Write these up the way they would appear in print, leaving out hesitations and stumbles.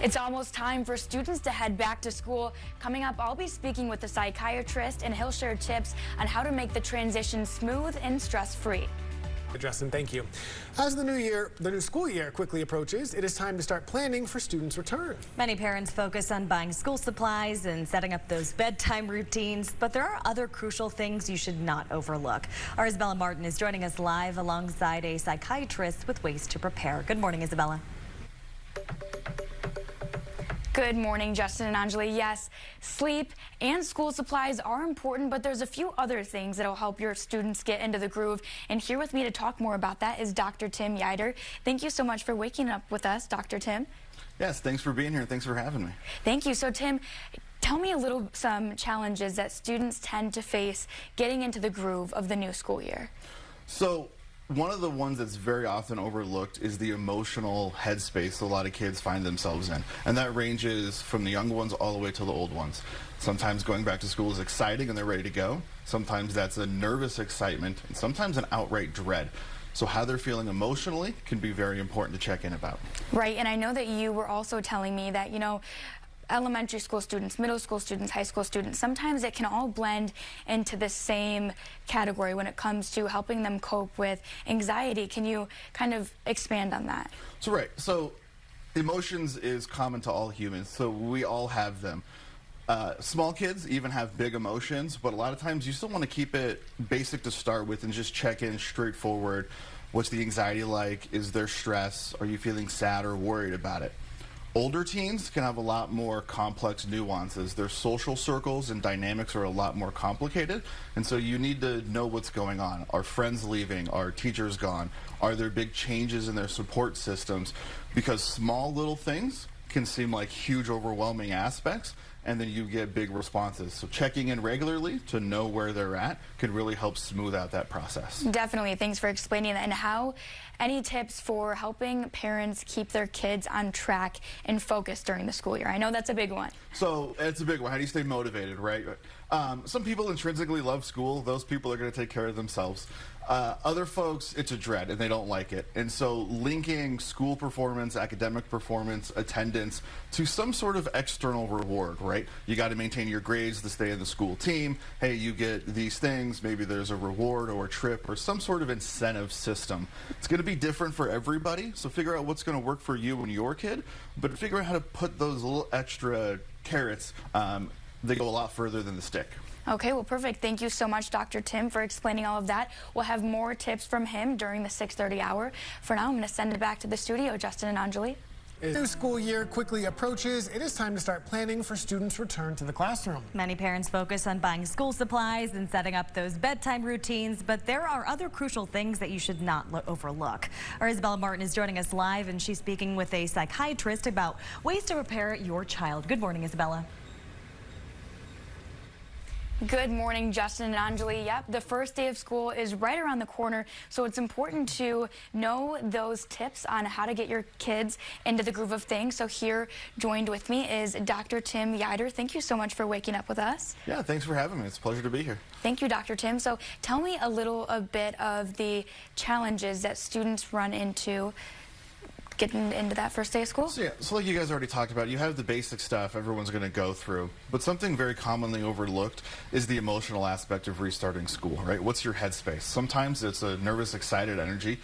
It's almost time for students to head back to school. Coming up, I'll be speaking with a psychiatrist, and he'll share tips on how to make the transition smooth and stress-free. Justin, thank you. As the new school year quickly approaches, it is time to start planning for students' return. Many parents focus on buying school supplies and setting up those bedtime routines, but there are other crucial things you should not overlook. Our Isabella Martin is joining us live alongside a psychiatrist with ways to prepare. Good morning, Isabella. Good morning, Justin and Anjali. Yes, sleep and school supplies are important, but there's a few other things that'll help your students get into the groove. And here with me to talk more about that is Dr. Tim Jeider. Thank you so much for waking up with us, Dr. Tim. Yes, thanks for being here. Thanks for having me. Thank you. So, Tim, tell me some challenges that students tend to face getting into the groove of the new school year. So, one of the ones that's very often overlooked is the emotional headspace a lot of kids find themselves in. And that ranges from the young ones all the way to the old ones. Sometimes going back to school is exciting and they're ready to go. Sometimes that's a nervous excitement, and sometimes an outright dread. So how they're feeling emotionally can be very important to check in about. Right, and I know that you were also telling me that, elementary school students, middle school students, high school students, sometimes it can all blend into the same category when it comes to helping them cope with anxiety. Can you kind of expand on that? So emotions is common to all humans, so we all have them. Small kids even have big emotions, but a lot of times you still want to keep it basic to start with and just check in straightforward. What's the anxiety like? Is there stress? Are you feeling sad or worried about it? Older teens can have a lot more complex nuances. Their social circles and dynamics are a lot more complicated, and so you need to know what's going on. Are friends leaving? Are teachers gone? Are there big changes in their support systems? Because small little things can seem like huge overwhelming aspects, and then you get big responses. So checking in regularly to know where they're at can really help smooth out that process. Definitely. Thanks for explaining that. And any tips for helping parents keep their kids on track and focused during the school year? I know that's a big one. So it's a big one. How do you stay motivated, right? Some people intrinsically love school. Those people are going to take care of themselves. Other folks, it's a dread and they don't like it. And so linking school performance, academic performance, attendance to some sort of external reward, right? You got to maintain your grades to stay in the school team. Hey, you get these things. Maybe there's a reward or a trip or some sort of incentive system. It's going to be different for everybody. So figure out what's going to work for you and your kid, but figure out how to put those little extra carrots. They go a lot further than the stick. Okay, well, perfect. Thank you so much, Dr. Tim, for explaining all of that. We'll have more tips from him during the 6:30 hour. For now, I'm going to send it back to the studio, Justin and Anjali. As the new school year quickly approaches, it is time to start planning for students' return to the classroom. Many parents focus on buying school supplies and setting up those bedtime routines, but there are other crucial things that you should not overlook. Our Isabella Martin is joining us live, and she's speaking with a psychiatrist about ways to prepare your child. Good morning, Isabella. Good morning, Justin and Anjali. Yep, the first day of school is right around the corner, so it's important to know those tips on how to get your kids into the groove of things. So here, joined with me, is Dr. Tim Jeider. Thank you so much for waking up with us. Yeah, thanks for having me. It's a pleasure to be here. Thank you, Dr. Tim. So tell me a bit of the challenges that students run into getting into that first day of school? So like you guys already talked about, you have the basic stuff everyone's going to go through, but something very commonly overlooked is the emotional aspect of restarting school, right? What's your headspace? Sometimes it's a nervous, excited energy.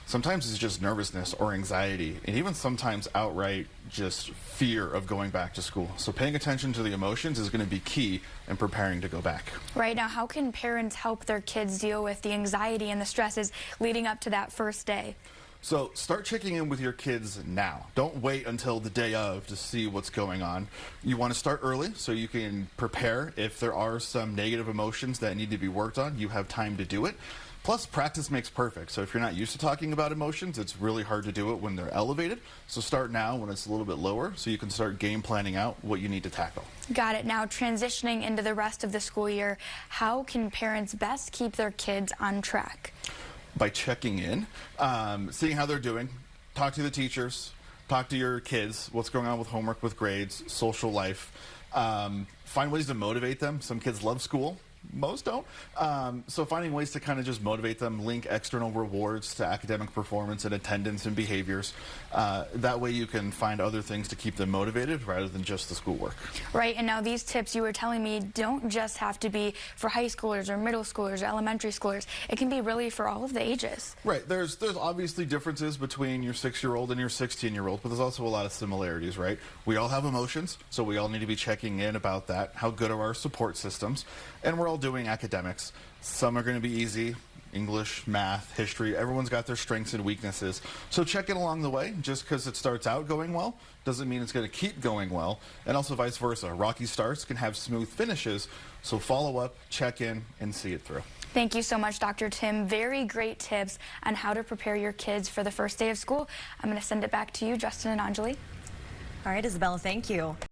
Sometimes it's just nervousness or anxiety, and even sometimes outright just fear of going back to school. So paying attention to the emotions is going to be key in preparing to go back. Right. Now, how can parents help their kids deal with the anxiety and the stresses leading up to that first day? So start checking in with your kids now. Don't wait until the day of to see what's going on. You want to start early so you can prepare. If there are some negative emotions that need to be worked on, you have time to do it. Plus, practice makes perfect. So if you're not used to talking about emotions, it's really hard to do it when they're elevated. So start now when it's a little bit lower so you can start game planning out what you need to tackle. Got it. Now, transitioning into the rest of the school year, how can parents best keep their kids on track? By checking in, seeing how they're doing, talk to the teachers, talk to your kids, what's going on with homework, with grades, social life. Find ways to motivate them. Some kids love school, most don't. So finding ways to kind of just motivate them, link external rewards to academic performance and attendance and behaviors. That way you can find other things to keep them motivated rather than just the schoolwork. Right, and now these tips you were telling me don't just have to be for high schoolers or middle schoolers or elementary schoolers. It can be really for all of the ages. Right, there's obviously differences between your 6-year-old and your 16-year-old, but there's also a lot of similarities, right? We all have emotions, so we all need to be checking in about that. How good are our support systems? And we're all doing academics. Some are going to be easy. English, math, history, everyone's got their strengths and weaknesses. So check in along the way. Just because it starts out going well doesn't mean it's going to keep going well. And also vice versa. Rocky starts can have smooth finishes. So follow up, check in, and see it through. Thank you so much, Dr. Tim. Very great tips on how to prepare your kids for the first day of school. I'm going to send it back to you, Justin and Anjali. All right, Isabella, thank you.